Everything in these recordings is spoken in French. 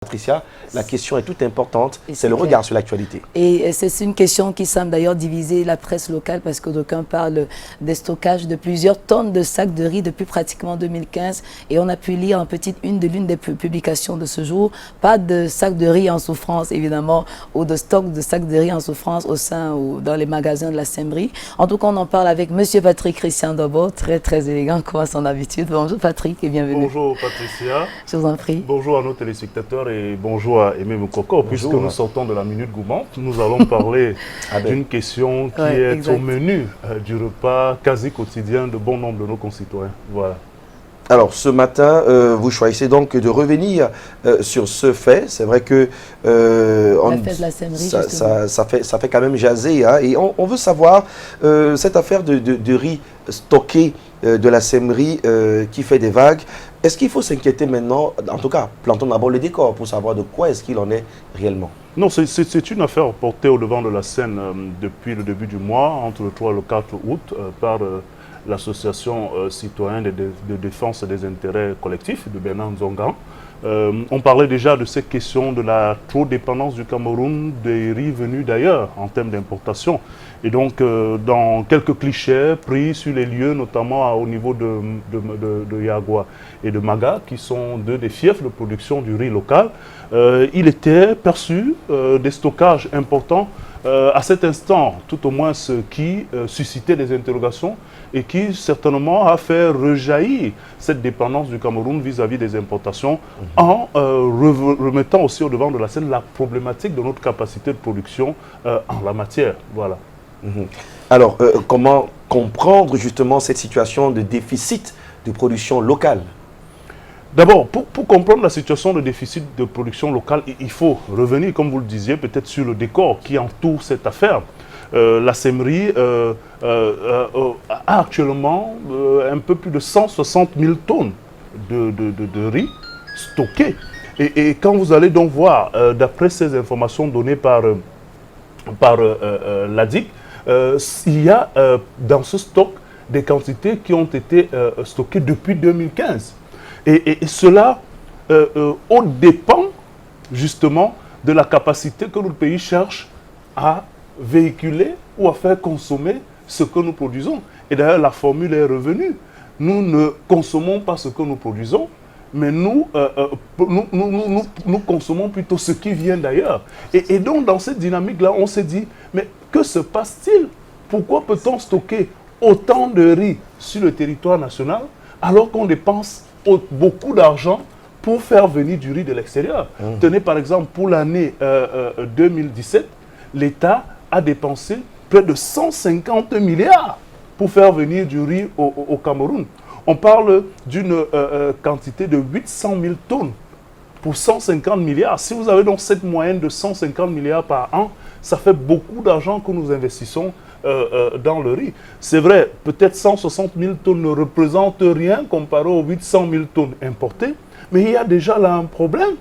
Patricia, la question est toute importante, c'est le regard sur l'actualité. Et c'est une question qui semble d'ailleurs diviser la presse locale parce que d'aucuns parlent des stockages de plusieurs tonnes de sacs de riz depuis pratiquement 2015. Et on a pu lire en petite une de l'une des publications de ce jour, pas de sacs de riz en souffrance évidemment, ou de stock de sacs de riz en souffrance au sein ou dans les magasins de la Sembrie. En tout cas, on en parle avec Monsieur Patrick Christian Dobo, très élégant comme à son habitude. Bonjour Patrick et bienvenue. Bonjour Patricia. Je vous en prie. Bonjour à nos téléspectateurs et bonjour à Aimé Mokoko. Puisque nous sortons de la Minute Gourmande, nous allons parler d'une question qui est exact. Au menu du repas quasi quotidien de bon nombre de nos concitoyens. Voilà. Alors ce matin, vous choisissez donc de revenir sur ce fait. C'est vrai que la fête de la Sembrie, ça fait quand même jaser. Hein, et on veut savoir cette affaire de riz stocké de la Sembrie qui fait des vagues. Est-ce qu'il faut s'inquiéter maintenant? En tout cas, plantons d'abord le décor pour savoir de quoi est-ce qu'il en est réellement. Non, c'est une affaire portée au devant de la scène depuis le début du mois, entre le 3 et le 4 août, par l'association citoyenne de défense des intérêts collectifs de Bernard Nzonga. On parlait déjà de cette question de la trop dépendance du Cameroun des riz venus d'ailleurs en termes d'importation. Et donc, dans quelques clichés pris sur les lieux, notamment au niveau de Yagua et de Maga, qui sont deux des fiefs de production du riz local, il était perçu des stockages importants à cet instant, tout au moins ce qui suscitait des interrogations et qui certainement a fait rejaillir cette dépendance du Cameroun vis-à-vis des importations en remettant aussi au devant de la scène la problématique de notre capacité de production en la matière. Voilà. Alors, comment comprendre justement cette situation de déficit de production locale? D'abord, pour comprendre la situation de déficit de production locale, il faut revenir, comme vous le disiez, peut-être sur le décor qui entoure cette affaire. La Sembrie a actuellement un peu plus de 160 000 tonnes de riz stockés. Et quand vous allez donc voir, d'après ces informations données par l'ADIC, il y a dans ce stock des quantités qui ont été stockées depuis 2015. Et cela au dépend justement de la capacité que notre pays cherche à véhiculer ou à faire consommer ce que nous produisons. Et d'ailleurs, la formule est revenue. Nous ne consommons pas ce que nous produisons, mais nous consommons plutôt ce qui vient d'ailleurs. Et donc, dans cette dynamique-là, on s'est dit, mais que se passe-t-il? Pourquoi peut-on stocker autant de riz sur le territoire national alors qu'on dépense beaucoup d'argent pour faire venir du riz de l'extérieur? Tenez par exemple, pour l'année 2017, l'État a dépensé près de 150 milliards pour faire venir du riz au Cameroun. On parle d'une quantité de 800 000 tonnes pour 150 milliards. Si vous avez donc cette moyenne de 150 milliards par an, ça fait beaucoup d'argent que nous investissons dans le riz. C'est vrai, peut-être 160 000 tonnes ne représentent rien comparé aux 800 000 tonnes importées, mais il y a déjà là un problème.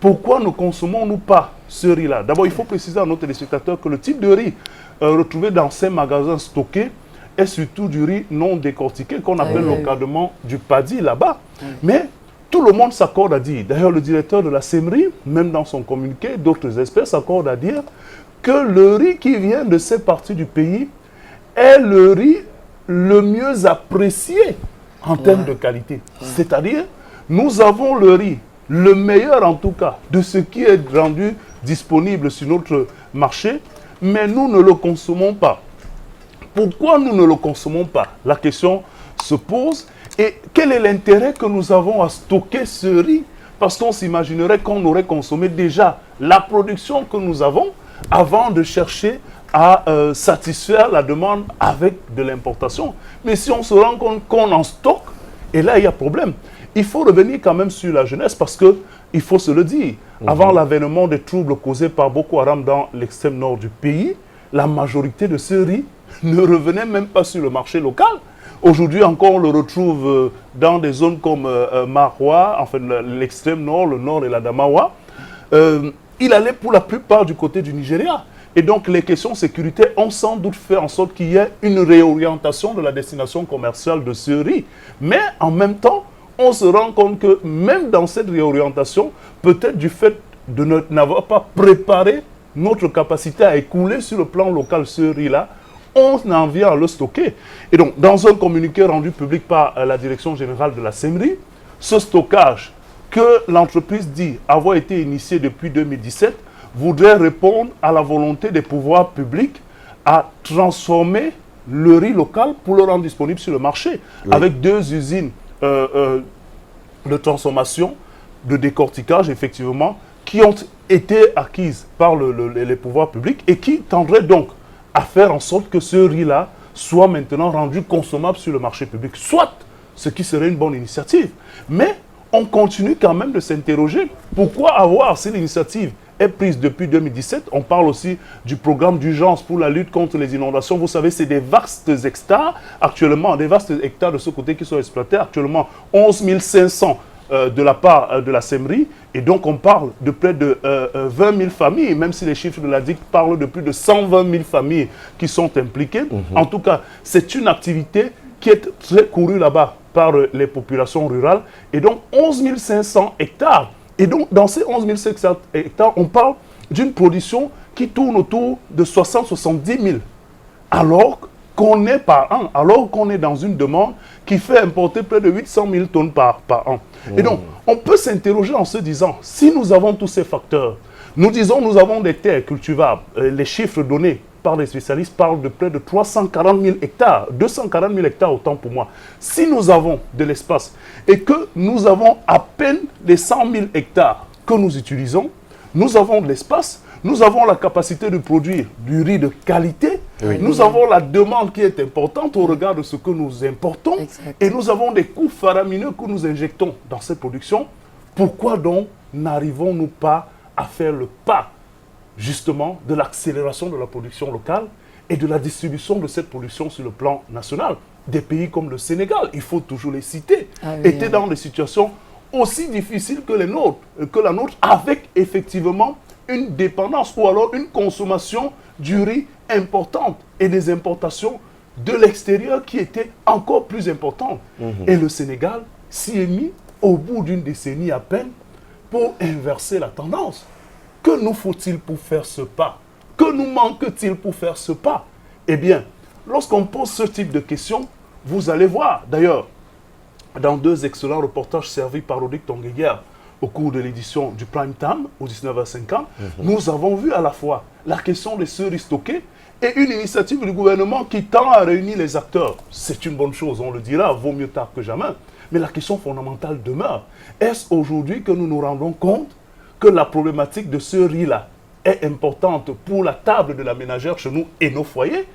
Pourquoi ne consommons-nous pas ce riz-là? D'abord, il faut préciser à nos téléspectateurs que le type de riz retrouvé dans ces magasins stockés est surtout du riz non décortiqué, qu'on appelle localement du paddy là-bas. Mais tout le monde s'accorde à dire, d'ailleurs le directeur de la Sembrie, même dans son communiqué, d'autres experts s'accordent à dire que le riz qui vient de ces parties du pays est le riz le mieux apprécié en termes de qualité. C'est-à-dire, nous avons le riz, le meilleur en tout cas, de ce qui est rendu disponible sur notre marché, mais nous ne le consommons pas. Pourquoi nous ne le consommons pas? La question se pose. Et quel est l'intérêt que nous avons à stocker ce riz? Parce qu'on s'imaginerait qu'on aurait consommé déjà la production que nous avons avant de chercher à satisfaire la demande avec de l'importation. Mais si on se rend compte qu'on en stocke, et là il y a problème. Il faut revenir quand même sur la jeunesse parce qu'il faut se le dire. Avant l'avènement des troubles causés par Boko Haram dans l'extrême nord du pays, la majorité de ce riz ne revenait même pas sur le marché local. Aujourd'hui encore, on le retrouve dans des zones comme Maroua, enfin l'extrême nord, le nord et l'Adamawa. Il allait pour la plupart du côté du Nigeria. Et donc les questions sécuritaires ont sans doute fait en sorte qu'il y ait une réorientation de la destination commerciale de ce riz. Mais en même temps, on se rend compte que même dans cette réorientation, peut-être du fait de n'avoir pas préparé notre capacité à écouler sur le plan local ce riz-là, on en vient à le stocker. Et donc, dans un communiqué rendu public par la Direction générale de la SEMRI, ce stockage que l'entreprise dit avoir été initié depuis 2017 voudrait répondre à la volonté des pouvoirs publics à transformer le riz local pour le rendre disponible sur le marché, oui, avec 2 usines de transformation, de décortiquage, effectivement, qui ont été acquises par les pouvoirs publics et qui tendraient donc à faire en sorte que ce riz-là soit maintenant rendu consommable sur le marché public. Soit, ce qui serait une bonne initiative. Mais on continue quand même de s'interroger. Pourquoi avoir, si l'initiative est prise depuis 2017, on parle aussi du programme d'urgence pour la lutte contre les inondations. Vous savez, c'est des vastes hectares actuellement, des vastes hectares de ce côté qui sont exploités actuellement, 11 500 de la part de la SEMRI. Et donc, on parle de près de 20 000 familles, même si les chiffres de la DIC parlent de plus de 120 000 familles qui sont impliquées. En tout cas, c'est une activité qui est très courue là-bas par les populations rurales. Et donc, 11 500 hectares. Et donc, dans ces 11 500 hectares, on parle d'une production qui tourne autour de 60-70 000. Alors qu'on est par an, alors qu'on est dans une demande qui fait importer près de 800 000 tonnes par an. Et donc, on peut s'interroger en se disant, si nous avons tous ces facteurs, nous disons nous avons des terres cultivables, les chiffres donnés par les spécialistes parlent de près de 340 000 hectares, 240 000 hectares autant pour moi. Si nous avons de l'espace et que nous avons à peine les 100 000 hectares que nous utilisons, nous avons de l'espace, nous avons la capacité de produire du riz de qualité, oui, nous avons la demande qui est importante au regard de ce que nous importons, et nous avons des coûts faramineux que nous injectons dans cette production. Pourquoi donc n'arrivons-nous pas à faire le pas justement de l'accélération de la production locale et de la distribution de cette production sur le plan national? Des pays comme le Sénégal, il faut toujours les citer, étaient dans des situations aussi difficiles que la nôtre, avec effectivement une dépendance ou alors une consommation du riz importante et des importations de l'extérieur qui étaient encore plus importantes. Et le Sénégal s'y est mis au bout d'une décennie à peine pour inverser la tendance. Que nous faut-il pour faire ce pas? Que nous manque-t-il pour faire ce pas? Eh bien, lorsqu'on pose ce type de questions, vous allez voir, d'ailleurs, dans 2 excellents reportages servis par Rodrigue Tongueguerre au cours de l'édition du Prime Time, au 19h50, nous avons vu à la fois la question des cerises stockées et une initiative du gouvernement qui tend à réunir les acteurs. C'est une bonne chose, on le dira, vaut mieux tard que jamais. Mais la question fondamentale demeure. Est-ce aujourd'hui que nous nous rendons compte que la problématique de ce riz-là est importante pour la table de la ménagère chez nous et nos foyers?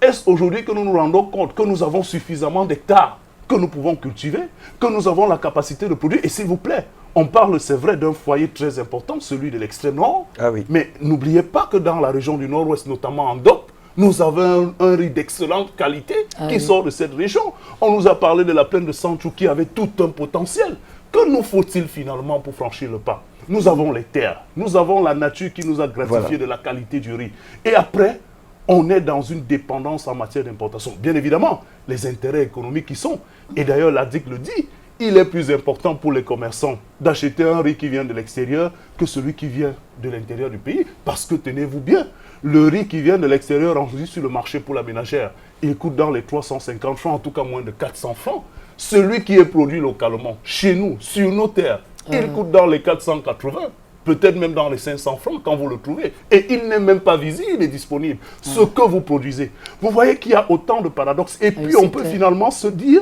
Est-ce aujourd'hui que nous nous rendons compte que nous avons suffisamment d'hectares que nous pouvons cultiver, que nous avons la capacité de produire? Et s'il vous plaît, on parle, c'est vrai, d'un foyer très important, celui de l'extrême nord. Oui. Mais n'oubliez pas que dans la région du nord-ouest, notamment en DOP, nous avons un riz d'excellente qualité qui sort de cette région. On nous a parlé de la plaine de Sanchou qui avait tout un potentiel. Que nous faut-il finalement pour franchir le pas? Nous avons les terres, nous avons la nature qui nous a gratifié de la qualité du riz. Et après, on est dans une dépendance en matière d'importation. Bien évidemment, les intérêts économiques qui sont. Et d'ailleurs, la DIC le dit, il est plus important pour les commerçants d'acheter un riz qui vient de l'extérieur que celui qui vient de l'intérieur du pays. Parce que, tenez-vous bien, le riz qui vient de l'extérieur enregistré sur le marché pour la ménagère, il coûte dans les 350 francs, en tout cas moins de 400 francs. Celui qui est produit localement, chez nous, sur nos terres, il coûte dans les 480, peut-être même dans les 500 francs quand vous le trouvez. Et il n'est même pas visible, il est disponible. Ce que vous produisez. Vous voyez qu'il y a autant de paradoxes. Et puis on peut finalement se dire,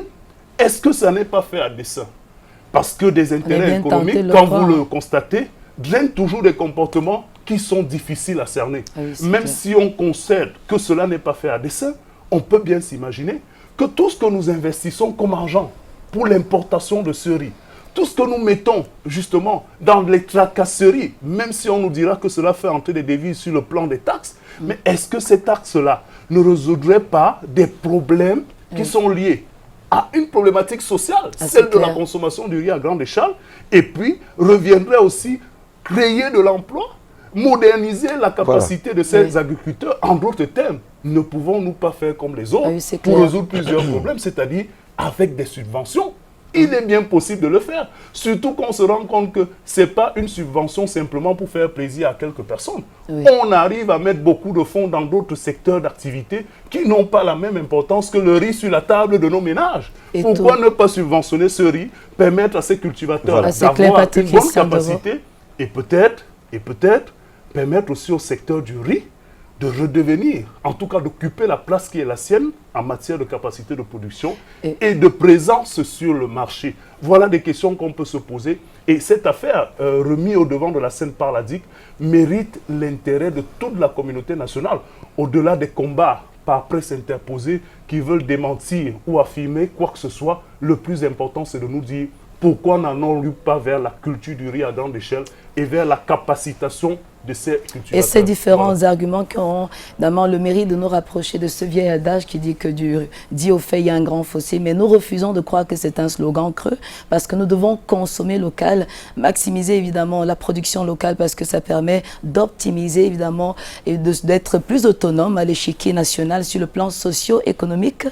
est-ce que ça n'est pas fait à dessein? Parce que des intérêts économiques, quand vous le constatez, drainent toujours des comportements qui sont difficiles à cerner. Même si on concède que cela n'est pas fait à dessein, on peut bien s'imaginer que tout ce que nous investissons comme argent pour l'importation de ce riz, tout ce que nous mettons justement dans les tracasseries, même si on nous dira que cela fait entrer des devises sur le plan des taxes, mais est-ce que ces taxes-là ne résoudraient pas des problèmes qui sont liés à une problématique sociale, celle de la consommation du riz à grande échelle, et puis reviendrait aussi créer de l'emploi, moderniser la capacité de ces agriculteurs? En d'autres termes, ne pouvons-nous pas faire comme les autres pour résoudre plusieurs problèmes, c'est-à-dire avec des subventions Il est bien possible de le faire. Surtout qu'on se rend compte que ce n'est pas une subvention simplement pour faire plaisir à quelques personnes. Oui. On arrive à mettre beaucoup de fonds dans d'autres secteurs d'activité qui n'ont pas la même importance que le riz sur la table de nos ménages. Et pourquoi ne pas subventionner ce riz, permettre à ces cultivateurs d'avoir une bonne capacité et peut-être permettre aussi au secteur du riz de redevenir, en tout cas d'occuper la place qui est la sienne en matière de capacité de production et de présence sur le marché. Voilà des questions qu'on peut se poser. Et cette affaire, remise au devant de la scène par la DIC, mérite l'intérêt de toute la communauté nationale, au-delà des combats par presse interposée qui veulent démentir ou affirmer quoi que ce soit. Le plus important, c'est de nous dire pourquoi n'en allons pas vers la culture du riz à grande échelle et vers la capacitation de ces culturateurs. Et ces différents arguments qui ont notamment le mérite de nous rapprocher de ce vieil adage qui dit que dit au fait il y a un grand fossé, mais nous refusons de croire que c'est un slogan creux parce que nous devons consommer local, maximiser évidemment la production locale parce que ça permet d'optimiser évidemment et d'être plus autonome à l'échiquier national sur le plan socio-économique.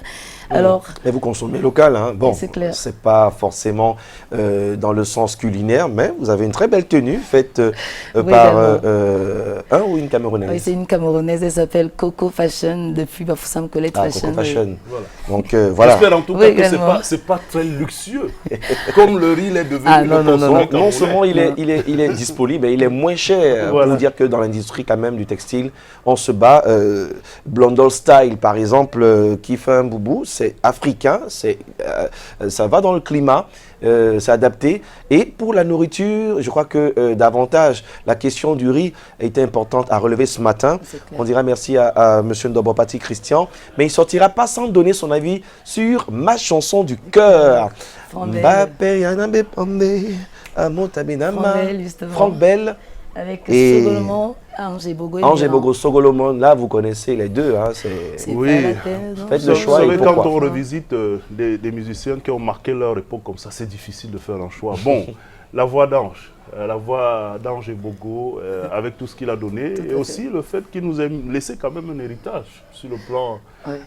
Alors, mais vous consommez local, hein. Bon, c'est pas forcément dans le sens culinaire, mais vous avez une très belle tenue faite par un ou une Camerounaise. Oui, c'est une Camerounaise, elle s'appelle Coco Fashion depuis Bafoussam Colette Fashion. Coco Fashion. Voilà. Donc voilà. J'espère en tout cas que c'est pas très luxueux, comme le riz est devenu. Non seulement il est disponible, mais il est moins cher. Voilà. Pour dire que dans l'industrie quand même du textile, on se bat. Blondel Style par exemple, qui fait un boubou. C'est africain, ça va dans le climat, c'est adapté. Et pour la nourriture, je crois que davantage, la question du riz était importante à relever ce matin. On dira merci à M. Ndobopati Christian, mais il ne sortira pas sans donner son avis sur ma chanson du cœur. Franck Bell. Avec Sogolomon, Angers Bogo, Sogolomon, là vous connaissez les deux. Hein, oui, faites le choix. Vous savez, quand on revisite des musiciens qui ont marqué leur époque comme ça, c'est difficile de faire un choix. Bon, la voix d'Angers Bogo, avec tout ce qu'il a donné, et aussi le fait qu'il nous ait laissé quand même un héritage sur le plan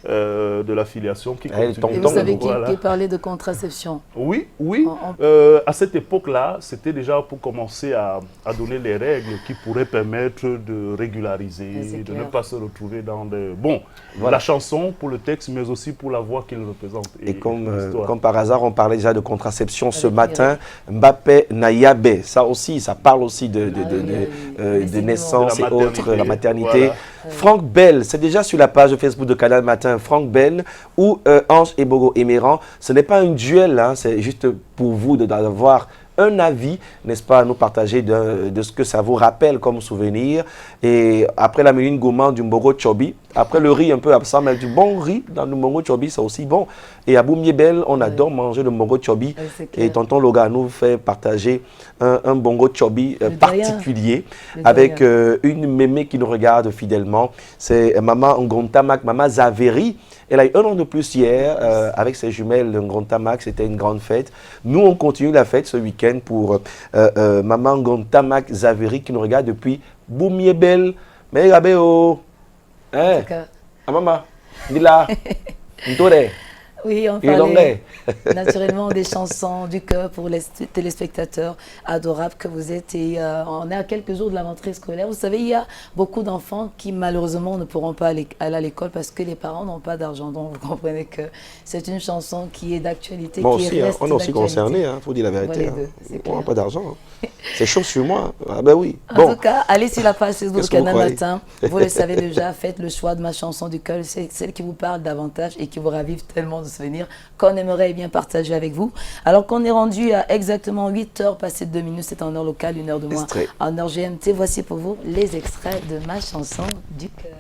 de l'affiliation qui continue. Et vous savez qui parlait de contraception? Oui. À cette époque-là, c'était déjà pour commencer à donner les règles qui pourraient permettre de régulariser, de ne pas se retrouver dans des... Bon, la chanson pour le texte, mais aussi pour la voix qu'il représente. Et comme par hasard, on parlait déjà de contraception ce matin. Mbappé Nayabe, ça aussi, ça parle aussi de naissance et autres, la maternité. Voilà. Franck Bell, c'est déjà sur la page Facebook de Canal Matin, Franck Bell ou Ange et Bogo Eméran. Ce n'est pas un duel, hein, c'est juste pour vous d'avoir un avis, n'est-ce pas, à nous partager de ce que ça vous rappelle comme souvenir. Et après la méline gourmand du Mbogo Chobi, après le riz un peu absent, mais du bon riz dans le Mbogo Chobi, c'est aussi bon. Et à Boumiébel, on adore manger le Mbogo Chobi. Et tonton Loga nous fait partager un Mbogo Chobi particulier avec une mémé qui nous regarde fidèlement. C'est Maman Ngontamak, Maman Zaveri. Elle a eu 1 an de plus hier avec ses jumelles Ngontamak, c'était une grande fête. Nous, on continue la fête ce week-end pour Maman Ngontamak Zaveri qui nous regarde depuis Boumiébel. Mais Gabéo, hein? Maman, Nila, Ntore. Oui, on parlait naturellement des chansons du cœur pour les téléspectateurs adorables que vous êtes. Et on est à quelques jours de la rentrée scolaire. Vous savez, il y a beaucoup d'enfants qui malheureusement ne pourront pas aller à l'école parce que les parents n'ont pas d'argent. Donc vous comprenez que c'est une chanson qui est d'actualité. Moi aussi, on est aussi concernés, il faut dire la vérité. On n'a pas d'argent. C'est chaud sur moi. Ah ben oui. En tout cas, allez sur la page Facebook Canal Matin. Vous le savez déjà, faites le choix de ma chanson du cœur. C'est celle qui vous parle davantage et qui vous ravive tellement de souvenirs qu'on aimerait bien partager avec vous. Alors qu'on est rendu à exactement 8h passées de 2 minutes, c'est en heure locale, 1 heure de moins en heure GMT. Voici pour vous les extraits de ma chanson du cœur.